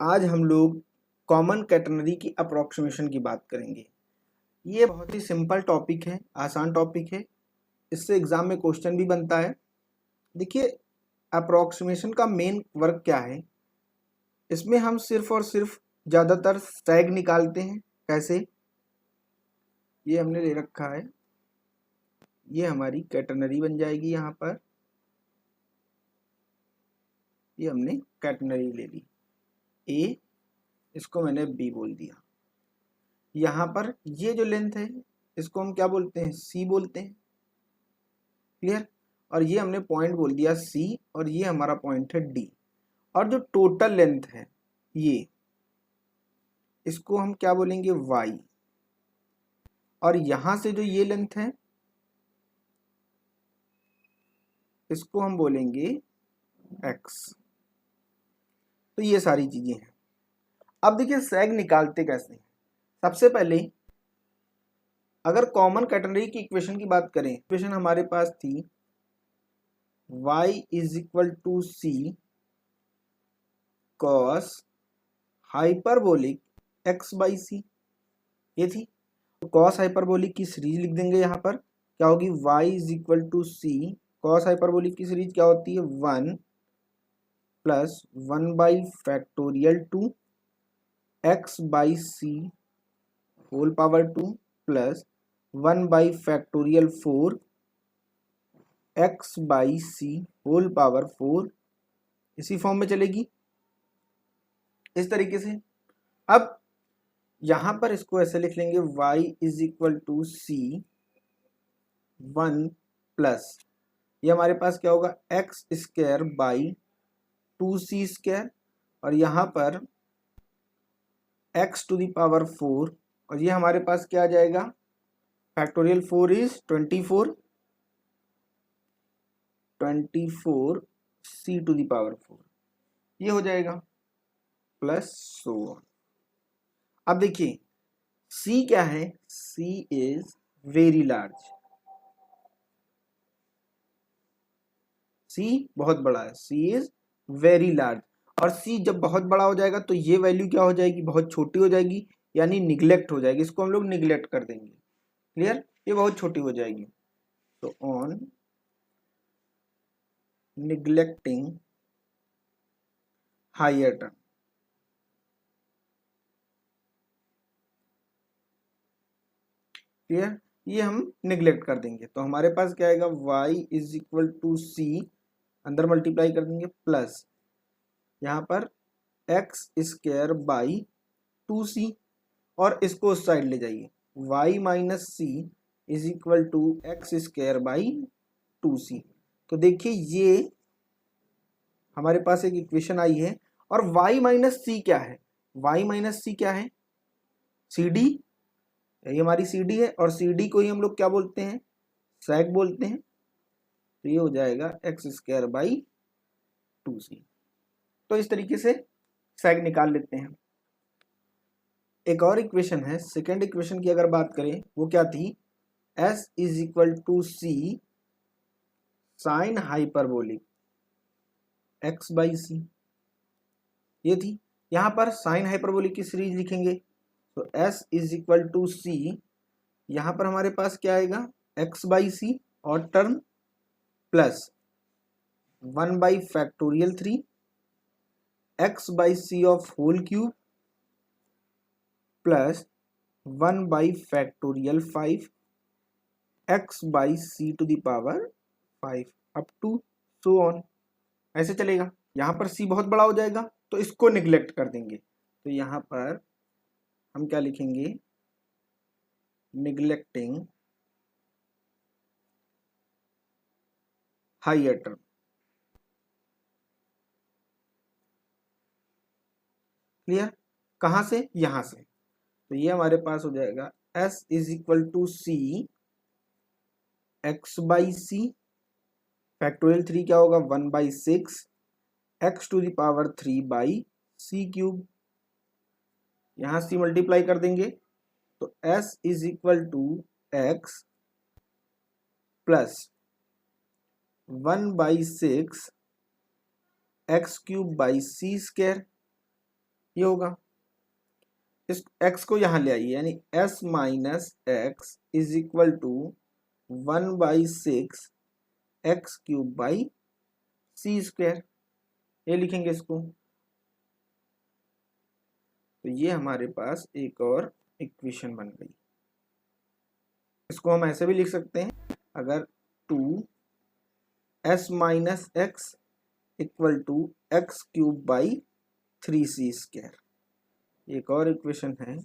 आज हम लोग कॉमन कैटेनरी की अप्रोक्सीमेशन की बात करेंगे। ये बहुत ही सिंपल टॉपिक है, आसान टॉपिक है। इससे एग्जाम में क्वेश्चन भी बनता है। देखिए, अप्रोक्सीमेशन का मेन वर्क क्या है। इसमें हम सिर्फ और सिर्फ ज़्यादातर सैग निकालते हैं। कैसे? ये हमने ले रखा है, ये हमारी कैटेनरी बन जाएगी। यहाँ पर ये हमने कैटेनरी ले ली, ए, इसको मैंने बी बोल दिया। यहाँ पर ये जो लेंथ है इसको हम क्या बोलते हैं? सी बोलते हैं। क्लियर? और ये हमने पॉइंट बोल दिया सी, और ये हमारा पॉइंट है डी। और जो टोटल लेंथ है ये, इसको हम क्या बोलेंगे? वाई। और यहां से जो ये लेंथ है इसको हम बोलेंगे एक्स। तो ये सारी चीजें हैं। अब देखिए सैग निकालते कैसे हैं। सबसे पहले अगर कॉमन कैटेनरी की इक्वेशन की बात करें, इक्वेशन हमारे पास थी y is equal to C cos hyperbolic X by C, ये थी। तो कॉस हाइपरबोलिक की सीरीज लिख देंगे। यहाँ पर क्या होगी? y is equal to C cos hyperbolic की सीरीज क्या होती है? 1 plus 1 by factorial 2 x by C whole power 2 plus 1 by factorial 4 x by C whole power 4। इसी फॉर्म में चलेगी इस तरीके से। अब यहां पर इसको ऐसे लिख लेंगे, y is equal to C 1 plus, ये हमारे पास क्या होगा? एक्स स्क्वायर बाई 2c², और यहाँ पर x टू द पावर 4, और ये हमारे पास क्या आ जाएगा? Factorial 4 is 24 c to the power 4, ये हो जाएगा प्लस सो ऑन। अब देखिए c क्या है? c is very large, c बहुत बड़ा है, c इज वेरी लार्ज। और c जब बहुत बड़ा हो जाएगा तो ये वैल्यू क्या हो जाएगी? बहुत छोटी हो जाएगी, यानी निग्लेक्ट हो जाएगी। इसको हम लोग निग्लेक्ट कर देंगे। क्लियर? ये बहुत छोटी हो जाएगी। तो on neglecting higher term, clear? ये हम निग्लेक्ट कर देंगे। तो हमारे पास क्या आएगा? y इज इक्वल टू सी, अंदर मल्टीप्लाई कर देंगे, प्लस यहाँ पर एक्स स्क्वायर बाई 2c, और इसको उस साइड ले जाइए, y minus C is equal to x square by 2c। तो देखिए ये हमारे पास एक इक्वेशन आई है। और y माइनस सी क्या है? y माइनस सी क्या है? C D. ये हमारी सी डी है, और सी डी को ही हम लोग क्या बोलते हैं? सैग बोलते हैं। तो ये हो जाएगा एक्स स्क्वायर बाई 2c। तो इस तरीके से सैग निकाल लेते हैं। एक और इक्वेशन है, सेकेंड इक्वेशन की अगर बात करें, वो क्या थी? s is equal to C sine hyperbolic X by C, ये थी। यहां पर साइन हाइपरबोलिक की सीरीज लिखेंगे। तो s इज इक्वल टू सी, यहां पर हमारे पास क्या आएगा? एक्स बाई सी और term, plus 1 by factorial 3 x by C of whole cube plus 1 by factorial 5 x by C to the power 5 up to so on. ऐसे चलेगा। यहाँ पर c बहुत बड़ा हो जाएगा तो इसको निग्लेक्ट कर देंगे। तो यहाँ पर हम क्या लिखेंगे? Neglecting higher term. क्लियर? कहाँ से? यहाँ से। तो ये हमारे पास हो जाएगा s is equal to C x by C, factorial 3 क्या होगा? 1 by 6 x to the power 3 by C cube. यहाँ c मल्टीप्लाई कर देंगे तो s is equal to x plus 1 by 6 x cube by C square ये होगा। इस x को यहाँ ले आइए, यानी s minus x is equal to 1/6 x cube by C square, ये लिखेंगे इसको। तो ये हमारे पास एक और इक्वेशन बन गई। इसको हम ऐसे भी लिख सकते हैं, अगर 2s minus x equal to x cube by 3c square, एक और इक्वेशन है।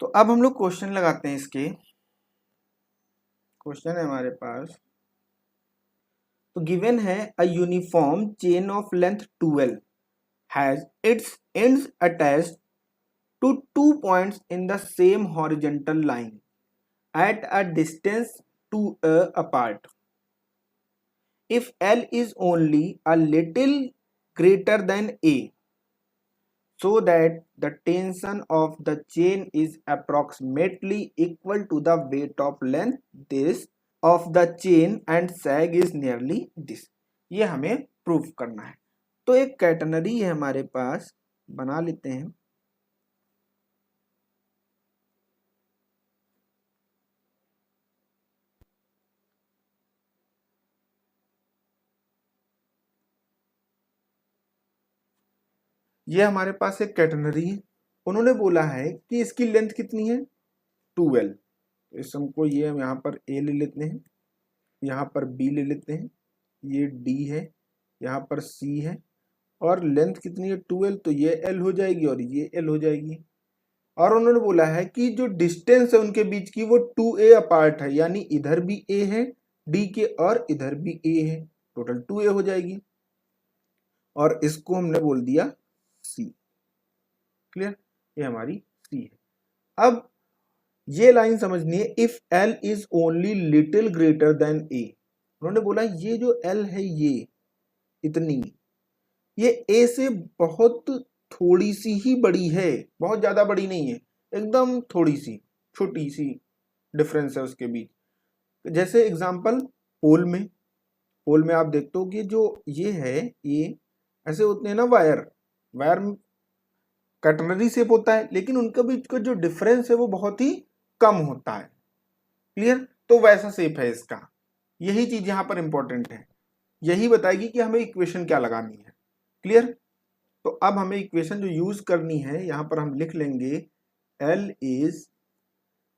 तो अब हम लोग क्वेश्चन लगाते हैं इसके। क्वेश्चन है हमारे पास, तो गिवन है a uniform chain of length 12 has its ends attached to 2 points in the same horizontal line at a distance 2a apart. If L is only a little greater than A, so that the tension of the chain is approximately equal to the weight of length this of the chain and sag is nearly this. ये हमें proof करना है। तो एक catenary है हमारे पास, बना लेते हैं। ये हमारे पास एक कैटेनरी है, उन्होंने बोला है कि इसकी लेंथ कितनी है 12। तो इस हमको ये हम यहाँ पर ए ले लेते हैं, यहाँ पर बी ले लेते हैं, ये डी है, यहाँ पर सी है, और लेंथ कितनी है 12, तो ये एल हो जाएगी और ये एल हो जाएगी। और उन्होंने बोला है कि जो डिस्टेंस है उनके बीच की वो 2a अपार्ट है, यानी इधर भी ए है डी के और इधर भी ए है, टोटल 2a हो जाएगी। और इसको हमने बोल दिया सी। क्लियर, ये हमारी सी है। अब ये लाइन समझनी है, if L is only little greater than A. उन्होंने बोला ये जो एल है ये इतनी, ये ए से बहुत थोड़ी सी ही बड़ी है, बहुत ज्यादा बड़ी नहीं है, एकदम थोड़ी सी छोटी सी डिफरेंस है उसके बीच। जैसे एग्जांपल पोल में आप देखते हो कि जो ये है, ये ऐसे होते हैं ना, वायर कैटनरी शेप होता है, लेकिन उनके बीच का जो डिफरेंस है वो बहुत ही कम होता है। क्लियर, तो वैसा शेप है इसका। यही चीज यहाँ पर इंपॉर्टेंट है, यही बताएगी कि हमें इक्वेशन क्या लगानी है। क्लियर, तो अब हमें इक्वेशन जो यूज करनी है, यहां पर हम लिख लेंगे L is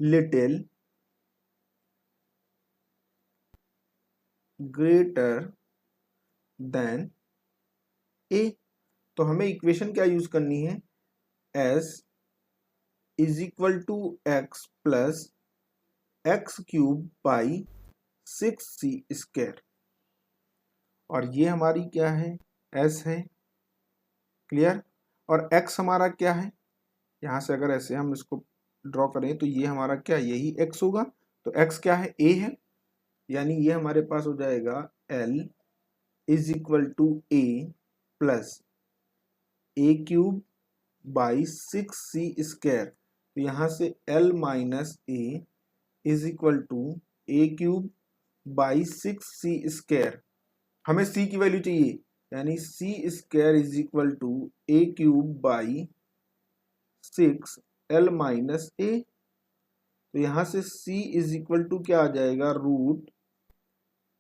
little greater than A. तो हमें इक्वेशन क्या यूज करनी है, S is equal to x plus X cube by 6c square, और ये हमारी क्या है, एस है। क्लियर, और एक्स हमारा क्या है, यहां से अगर ऐसे हम इसको ड्रॉ करें तो ये हमारा क्या, यही एक्स होगा। तो एक्स क्या है, ए है, यानी ये हमारे पास हो जाएगा L is equal to A plus A cube by 6c square. तो यहाँ से L minus A is equal to A cube by 6c square. हमें c की वैल्यू चाहिए, यानी c square is equal to A cube by 6 L minus A. तो यहाँ से c इज इक्वल टू क्या आ जाएगा, root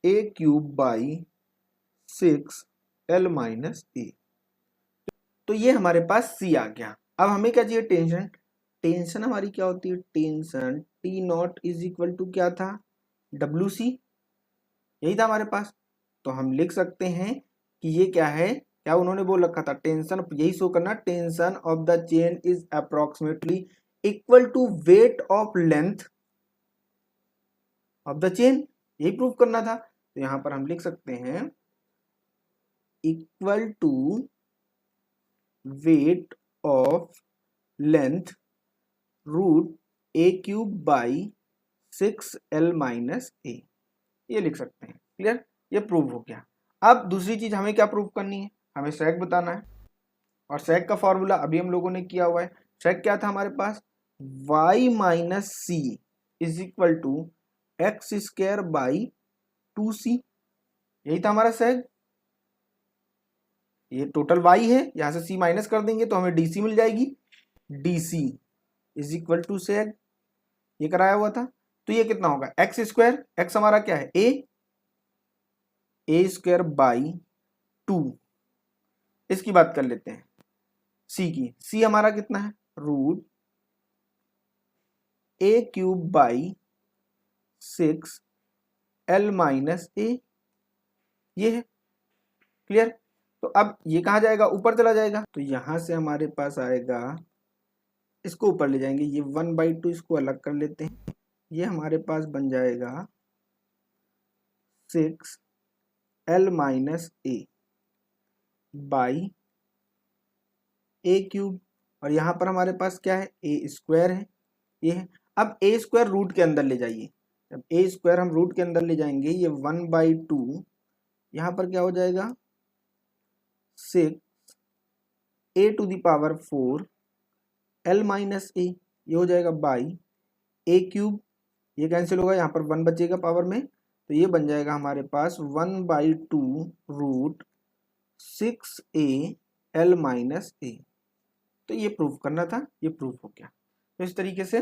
A cube by 6 L minus A. तो ये हमारे पास c आ गया। अब हमें क्या चाहिए, टेंशन। टेंशन हमारी क्या होती है, tension T naught is equal to क्या था, डब्ल्यू सी, यही था हमारे पास। तो हम लिख सकते हैं कि ये क्या है, क्या उन्होंने बोल रखा था, टेंशन, यही शो करना, tension of the chain is approximately equal to weight of length of the chain, यही प्रूव करना था। तो यहां पर हम लिख सकते हैं equal to weight of length root A cube by 6l minus A, ये लिख सकते हैं। क्लियर, ये प्रूव हो गया। अब दूसरी चीज हमें क्या प्रूव करनी है, हमें सैग बताना है। और सैग का फॉर्मूला अभी हम लोगों ने किया हुआ है। सैग क्या था हमारे पास, y minus C is equal to x square by 2c, यही था हमारा सैग। ये टोटल वाई है, यहाँ से सी माइनस कर देंगे तो हमें डी सी मिल जाएगी। D C is equal to sag, ये कराया हुआ था, तो ये कितना होगा एक्स स्क्वायर, एक्स हमारा क्या है ए स्क्वायर बाई 2। इसकी बात कर लेते हैं सी की, सी हमारा कितना है root A cube by 6 L minus A, ये है क्लियर। तो अब ये कहाँ जाएगा, ऊपर चला जाएगा, तो यहां से हमारे पास आएगा, इसको ऊपर ले जाएंगे, ये 1/2 इसको अलग कर लेते हैं, ये हमारे पास बन जाएगा 6 L minus A by A cube, और यहाँ पर हमारे पास क्या है ए स्क्वायर है, ये है। अब ए स्क्वायर रूट के अंदर ले जाइए, जब ए स्क्वायर हम रूट के अंदर ले जाएंगे, ये 1/2 यहाँ पर क्या हो जाएगा 6 A to the power 4 L minus A, ये हो जाएगा बाई ए क्यूब, ये कैंसिल होगा, यहाँ पर 1 बचेगा पावर में, तो ये बन जाएगा हमारे पास 1/2 root 6 A L minus A. तो ये प्रूफ करना था, ये प्रूफ हो गया। तो इस तरीके से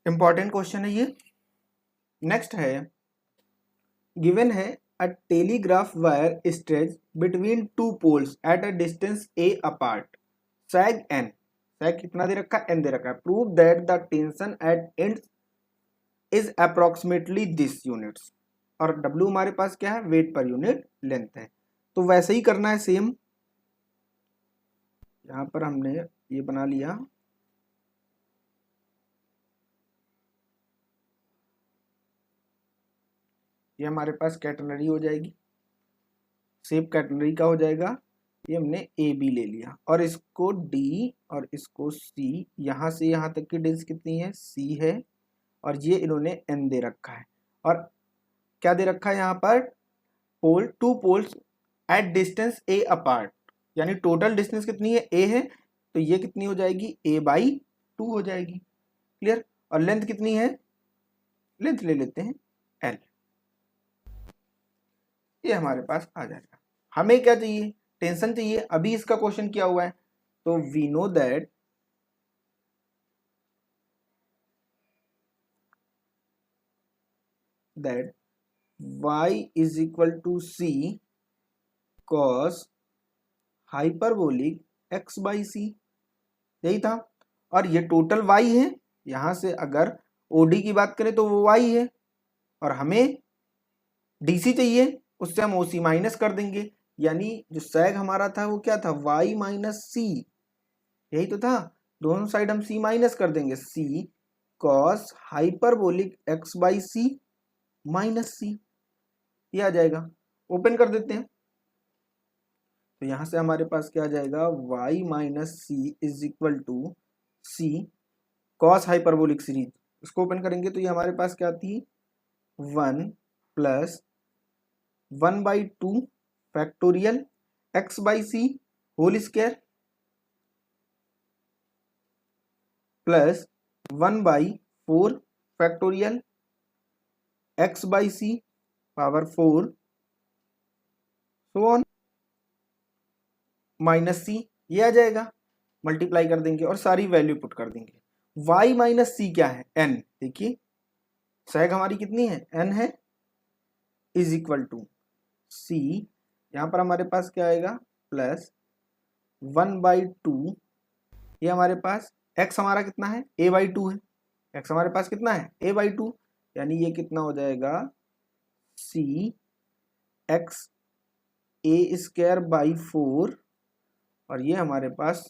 इंपॉर्टेंट क्वेश्चन है ये। नेक्स्ट है, गिवन है a telegraph wire stretch between two poles at a distance A apart, sag N, sag कितना दे रखा है एन दे रखा है, prove that the tension at ends is approximately this units, और W हमारे पास क्या है वेट पर यूनिट लेंथ है। तो वैसे ही करना है सेम, यहाँ पर हमने ये बना लिया, ये हमारे पास कैटनरी हो जाएगी, शेप कैटनरी का हो जाएगा, ये हमने ए बी ले लिया, और इसको डी और इसको सी, यहाँ से यहाँ तक की डिस्टेंस कितनी है सी है, और ये इन्होंने एन दे रखा है, और क्या दे रखा है यहाँ पर pole, two poles at distance A apart, यानी टोटल डिस्टेंस कितनी है ए है, तो ये कितनी हो जाएगी a/2 हो जाएगी, क्लियर। और लेंथ कितनी है, लेंथ ले लेते हैं l, ये हमारे पास आ जाएगा। हमें क्या चाहिए, टेंशन चाहिए, अभी इसका क्वेश्चन किया हुआ है, तो we know that y is equal to C cos hyperbolic x/c, यही था। और ये टोटल y है, यहां से अगर OD की बात करें तो वो y है, और हमें DC चाहिए, उससे हम OC माइनस कर देंगे, यानी जो सैग हमारा था वो क्या था y माइनस सी, यही तो था, दोनों साइड हम c माइनस कर देंगे, c cos hyperbolic x/c minus C, ये आ जाएगा। ओपन कर देते हैं, तो यहां से हमारे पास क्या आ जाएगा y minus C is equal to C cos hyperbolic series, इसको ओपन करेंगे तो ये हमारे पास क्या आती है 1 plus 1/2 factorial x/c whole square plus 1/4 factorial x/c power 4 so on minus C, ये आ जाएगा, मल्टीप्लाई कर देंगे और सारी वैल्यू पुट कर देंगे। y माइनस सी क्या है n, देखिए सैग हमारी कितनी है n है, इज इक्वल टू सी, यहाँ पर हमारे पास क्या आएगा प्लस 1/2, ये हमारे पास x हमारा कितना है a/2 है, x हमारे पास कितना है a/2, यानी ये कितना हो जाएगा c x a²/4, और ये हमारे पास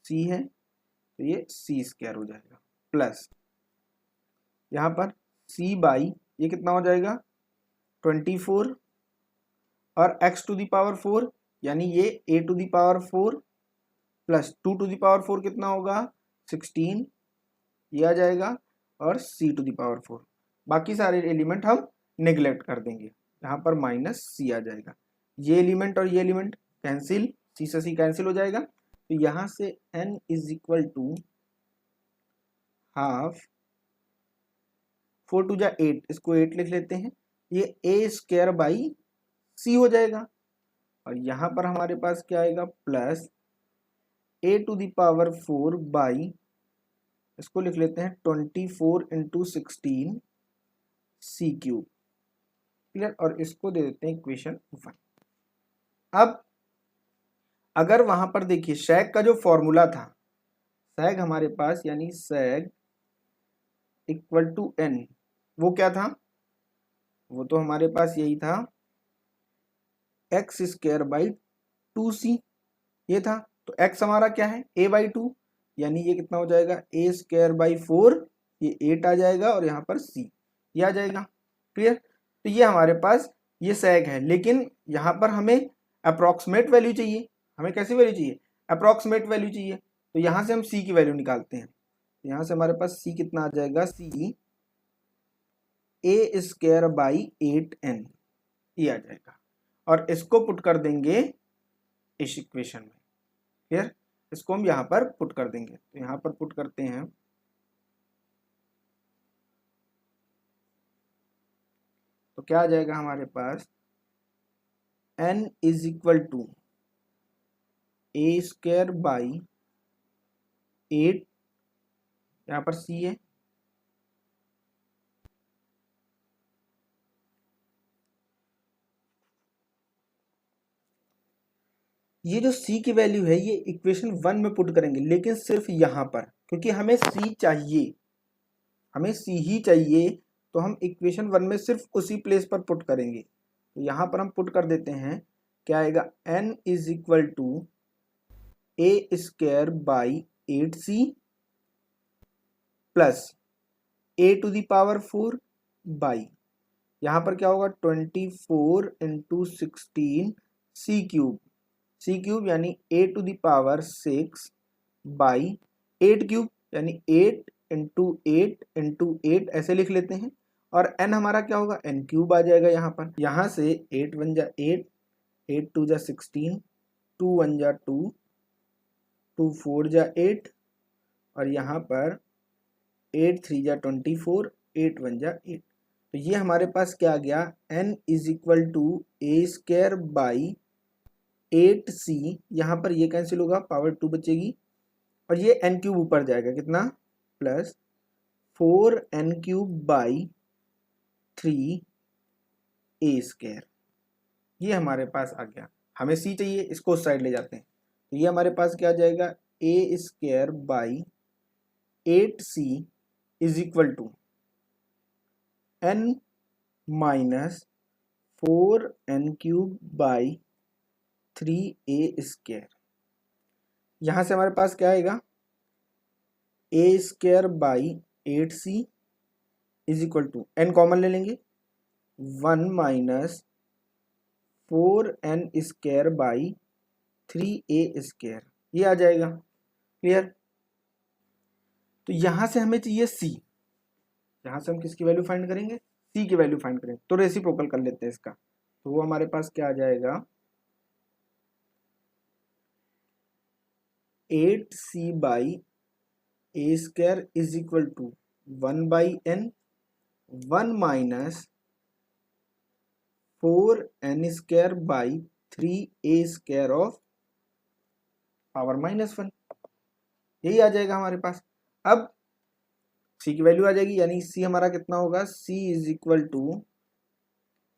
c है, तो ये c² हो जाएगा, प्लस यहाँ पर c/ ये कितना हो जाएगा 24, और x टू दी पावर 4, यानी ये a to the power 4 plus 2 to the power 4 कितना होगा 16, ये आ जाएगा, और c टू दी पावर 4, बाकी सारे एलिमेंट हम नेग्लेक्ट कर देंगे, यहाँ पर माइनस c आ जाएगा, ये एलिमेंट और ये एलिमेंट कैंसिल, c से c कैंसिल हो जाएगा, तो यहाँ से n is equal to half, 4 टू जा 8, इसको 8 लिख लेते हैं, ये a² बाई c हो जाएगा, और यहाँ पर हमारे पास क्या आएगा plus a to the power 4 by, इसको लिख लेते हैं 24 इंटू 16 सी क्यूब। क्लियर, और इसको दे देते हैं इक्वेशन 1। अब अगर वहां पर देखिए सैग का जो फॉर्मूला था, सैग हमारे पास यानी सैग इक्वल टू एन, वो क्या था, वो तो हमारे पास यही था एक्स स्क्वायर बाई 2c, ये था। तो x हमारा क्या है a बाई 2, यानी ये कितना हो जाएगा a स्क्वायर बाई 4, ये 8 आ जाएगा और यहाँ पर c ये आ जाएगा। क्लियर, तो ये हमारे पास ये sec है, लेकिन यहाँ पर हमें अप्रॉक्सीमेट वैल्यू चाहिए। हमें कैसी वैल्यू चाहिए, अप्रॉक्सीमेट वैल्यू चाहिए। तो यहाँ से हम c की वैल्यू निकालते हैं। यहाँ से हमारे पास c कितना आ जाएगा, c a square by 8n, ये आ जाएगा। और इसको पुट कर देंगे इस इक्वेशन में। क्लियर, इसको हम यहाँ पर पुट कर देंगे। तो यहाँ पर पुट करते हैं, तो क्या आ जाएगा हमारे पास n is equal to A square by 8, यहाँ पर c है, ये जो c की वैल्यू है ये इक्वेशन 1 में पुट करेंगे, लेकिन सिर्फ यहाँ पर, क्योंकि हमें c चाहिए, हमें c ही चाहिए, तो हम इक्वेशन 1 में सिर्फ उसी प्लेस पर पुट करेंगे। तो यहाँ पर हम पुट कर देते हैं, क्या आएगा n is equal to A square by 8c plus A to the power 4 by, यहाँ पर क्या होगा 24 इंटू 16 सी क्यूब यानी A to the power 6 by 8 cube, यानी 8 इंटू 8 ऐसे लिख लेते हैं। और n हमारा क्या होगा, n क्यूब आ जाएगा यहाँ पर। यहाँ से 8 1 जा 8, 8 2 जा 16, 2 1 जा 2, 2 4 जा 8, और यहाँ पर 8 3 जा 24, 8 1 जा 8। तो ये हमारे पास क्या आ गया, n is equal to A square by 8c, यहाँ पर ये कैंसिल होगा, पावर 2 बचेगी, और ये n क्यूब ऊपर जाएगा कितना, plus 4n cube by 3a square, ये हमारे पास आ गया। हमें c चाहिए, इसको उस साइड ले जाते हैं। तो ये हमारे पास क्या आ जाएगा, a square by 8c is equal to n minus 4n cube by 3a square. यहाँ से हमारे पास क्या आएगा, a square by 8c is equal to, n common ले लेंगे, 1 minus 4n square by 3a square, ये आ जाएगा। क्लियर, तो यहाँ से हमें चाहिए c, यहाँ से हम किसकी वैल्यू फाइंड करेंगे, c की वैल्यू फाइंड करेंगे। तो रेसिप्रोकल कर लेते हैं इसका, तो वो हमारे पास क्या आ जाएगा, 8c by A square is equal to 1 by n, 1 minus 4n square by 3a square of power -1, यही आ जाएगा हमारे पास। अब c की वैल्यू आ जाएगी, यानी c हमारा कितना होगा, c is equal to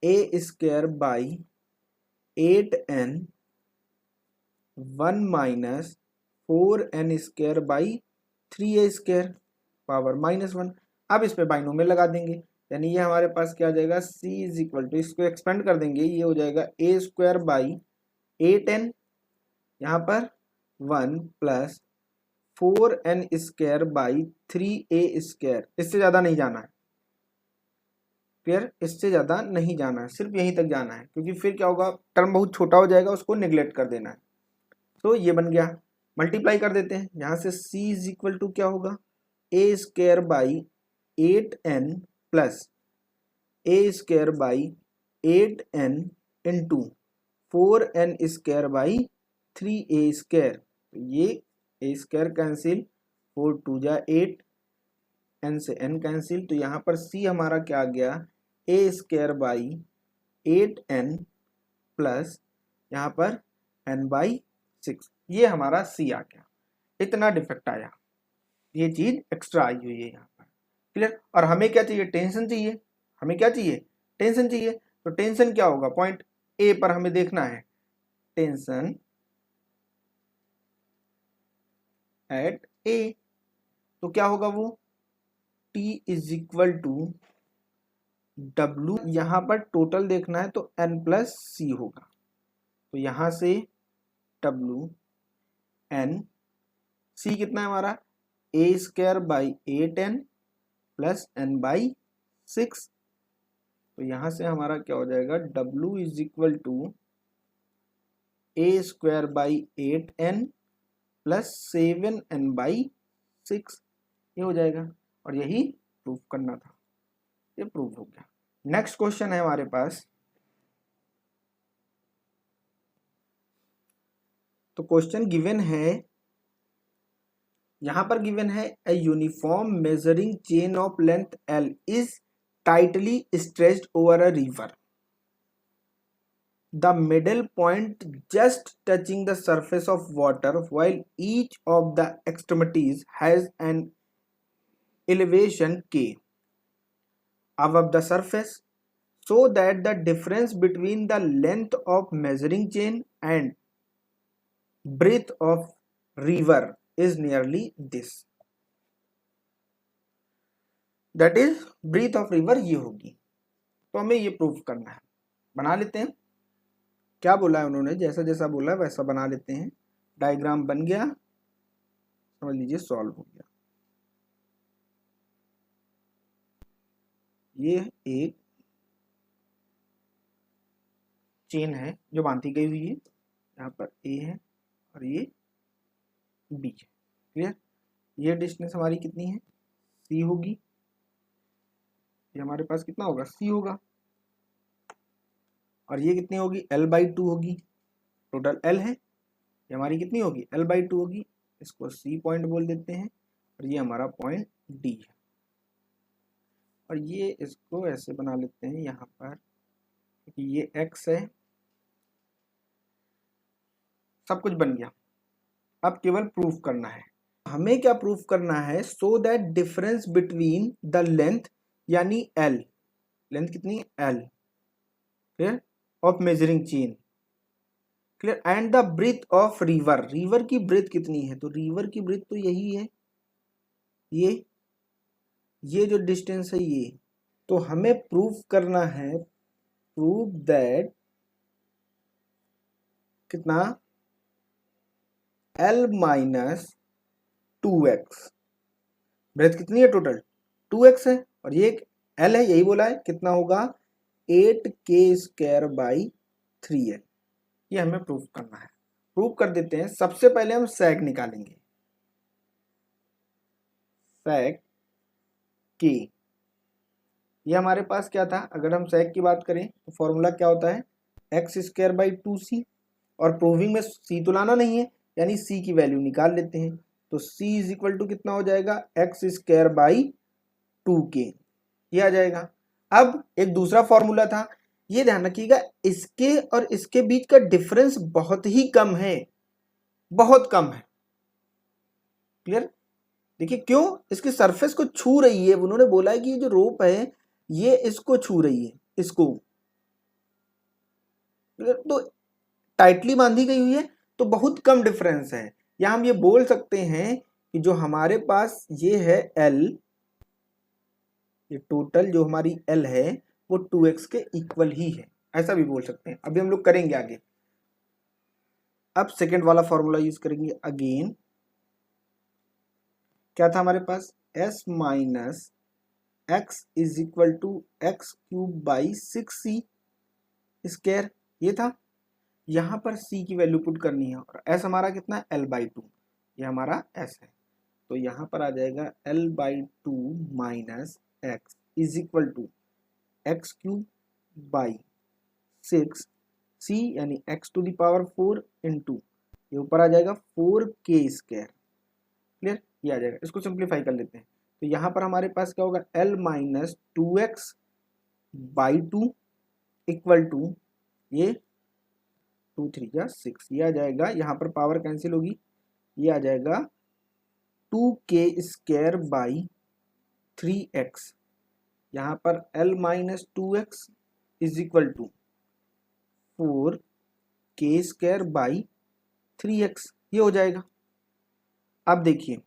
A square by 8n 1 minus 4n square by 3a square power -1। अब इस पे बाइनोमियल लगा देंगे, यानी ये हमारे पास क्या आ जाएगा, c इज इक्वल टू, इसको एक्सपेंड कर देंगे, ये हो जाएगा a स्क्वायर बाई 8n, यहाँ पर 1 plus 4n square by 3a square. इससे ज़्यादा नहीं जाना है, क्लियर, इससे ज़्यादा नहीं जाना है, सिर्फ यहीं तक जाना है, क्योंकि फिर क्या होगा, टर्म बहुत छोटा हो जाएगा, उसको निगलेक्ट कर देना है। तो ये बन गया, मल्टीप्लाई कर देते हैं, यहाँ से c इज इक्वल टू क्या होगा, a square by 8n plus a square by 8n into 4n square by 3a square. तो ये a स्क्वायर कैंसिल, 4 2 जा 8, n से n कैंसिल, तो यहाँ पर c हमारा क्या आ गया, a square by 8n plus यहाँ पर n/6, ये हमारा c आ गया। इतना डिफेक्ट आया, ये चीज एक्स्ट्रा आई हुई है यहाँ पर। क्लियर। और हमें क्या चाहिए, टेंशन चाहिए। हमें क्या चाहिए, टेंशन चाहिए। तो टेंशन क्या होगा, पॉइंट ए पर हमें देखना है टेंशन एट ए। तो क्या होगा वो, T is equal to W, यहां पर टोटल देखना है तो n+c होगा। तो यहां से W n, c कितना है हमारा, a²/8n प्लस n/6। तो यहां से हमारा क्या हो जाएगा, W is equal to a²/8n plus 7n/6, ये हो जाएगा। और यही प्रूफ करना था, ये प्रूफ हो गया। नेक्स्ट क्वेश्चन है हमारे पास। तो क्वेश्चन गिवन है, यहां पर गिवन है a uniform measuring chain of length L is tightly stretched over a river. The middle point just touching the surface of water, while each of the extremities has an elevation K above the surface, so that the difference between the length of measuring chain and breadth of river is nearly this. That is breadth of river ये होगी। तो हमें ये proof करना है, बना लेते हैं। क्या बोला है उन्होंने, जैसा जैसा बोला है वैसा बना लेते हैं। डायग्राम बन गया, समझ लीजिए सॉल्व हो गया। ये एक चेन है जो बांधी गई हुई है, यहाँ पर ए है और ये बी है। क्लियर। ये डिस्टेंस हमारी कितनी है, सी होगी। ये हमारे पास कितना होगा, सी होगा। और ये कितनी होगी, L/2 होगी। टोटल L है, ये हमारी कितनी होगी, L/2 होगी। इसको C पॉइंट बोल देते हैं और ये हमारा पॉइंट D है। और ये इसको ऐसे बना लेते हैं यहाँ पर, क्योंकि ये X है। सब कुछ बन गया, अब केवल प्रूफ करना है। हमें क्या प्रूफ करना है, so that difference between the length, यानी L, लेंथ कितनी है L, clear, of measuring chain, clear, and the breadth of river, river की ब्रीथ कितनी है। तो रिवर की ब्रीथ तो यही है, ये जो डिस्टेंस है ये। तो हमें प्रूफ करना है, प्रूव दैट कितना, L-2x, ब्रेथ कितनी है टोटल, 2x है, और ये L है, यही बोला है। कितना होगा, 8k²/3l। ये हमें प्रूफ करना है। प्रूफ कर देते हैं। सबसे पहले हम सेक निकालेंगे, सेक के। ये हमारे पास क्या था, अगर हम सेक की बात करें तो फॉर्मूला क्या होता है, x²/2c। और प्रूविंग में c तो लाना नहीं है, यानी c की वैल्यू निकाल लेते हैं। तो c इज इक्वल टू कितना हो जाएगा, x²/2k, ये आ जाएगा। अब एक दूसरा फॉर्मूला था, ये ध्यान रखिएगा, इसके और इसके बीच का डिफरेंस बहुत ही कम है, बहुत कम है। क्लियर। देखिए क्यों, इसकी सरफेस को छू रही है। उन्होंने बोला है कि ये जो रोप है ये इसको छू रही है, इसको, तो टाइटली बांधी गई हुई है, तो बहुत कम डिफरेंस है। या हम ये बोल सकते हैं कि जो हमारे पास ये है L, ये टोटल जो हमारी L है वो 2x के इक्वल ही है, ऐसा भी बोल सकते हैं। अभी हम लोग करेंगे आगे। अब सेकेंड वाला फॉर्मूला यूज करेंगे अगेन। क्या था हमारे पास, s minus x is equal to x³/6c², ये था। यहां पर c की वैल्यू पुट करनी है, और s हमारा कितना है, L/2, ये हमारा s है। तो यहां पर आ जाएगा L/2 minus x is equal to x³/6c, यानी x⁴ इंटू, ये ऊपर आ जाएगा 4k²। क्लियर, ये आ जाएगा। इसको सिंप्लीफाई कर लेते हैं। तो यहाँ पर हमारे पास क्या होगा, L-2x/2 इक्वल टू ये 2 3 या 6, ये आ जाएगा, यहाँ पर पावर कैंसिल होगी, ये आ जाएगा 2k² बाई 3x, यहाँ पर l minus 2x is equal to 4k² by 3x, ये हो जाएगा। अब देखिए,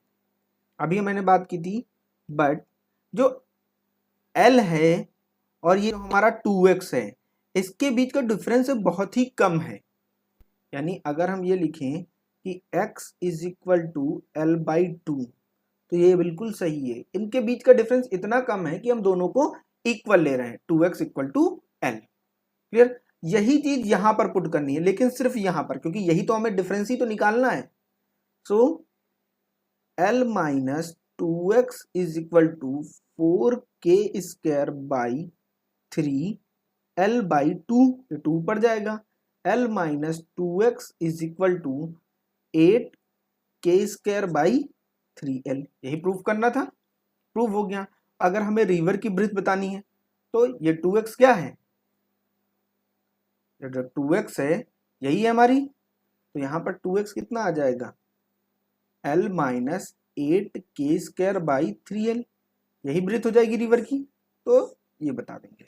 अभी मैंने बात की थी, बट जो l है और ये हमारा 2x है, इसके बीच का डिफरेंस बहुत ही कम है। यानी अगर हम ये लिखें कि x is equal to l by 2, तो ये बिल्कुल सही है, इनके बीच का डिफरेंस इतना कम है कि हम दोनों को इक्वल ले रहे हैं, 2x equal to l। Clear? यही चीज यहां पर पुट करनी है, लेकिन सिर्फ यहां पर, क्योंकि यही तो हमें डिफरेंस ही तो निकालना है। So l minus 2x is equal to 4k² by 3 l by 2, ये 2 पड़ जाएगा। l minus 2x is equal to 8k² by 3l, यही प्रूफ करना था, प्रूफ हो गया। अगर हमें रिवर की ब्रीथ बतानी है तो ये 2x क्या है, जो 2x है यही है हमारी, तो यहाँ पर 2x कितना आ जाएगा, l minus 8k² by 3l, यही ब्रीथ हो जाएगी रिवर की, तो ये बता देंगे।